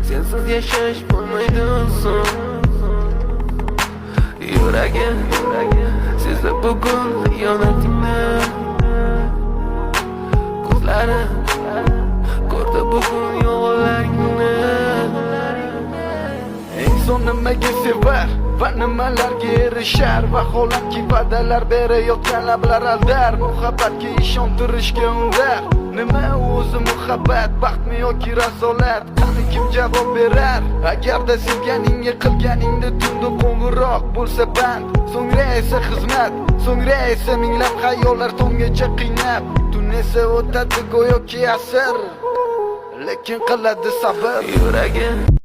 sensiz yashash bo'lmaydi uzun. Yuragim sezdi bugun xiyonatingni, ko'zlari ko'rdi bugun yolg'onlaringni. Inson nimaga sevar va nimalarga erishar, vaholanki va'dalar berayotgan lablar aldar, muhabbatga ishontirishga undar. Nima o'zi muhabbat, baxtmi yoki rasolat? Qani kim javob berar? Agarda sevganingga qilganingda tunda qo'ng'iroq bo'lsa band, so'ngra esa xizmat, so'ngra esa minglab xayollar tonggacha qiynab, tun esa o'tadi go'yoki asr, lekin qiladi sabr. Yuragim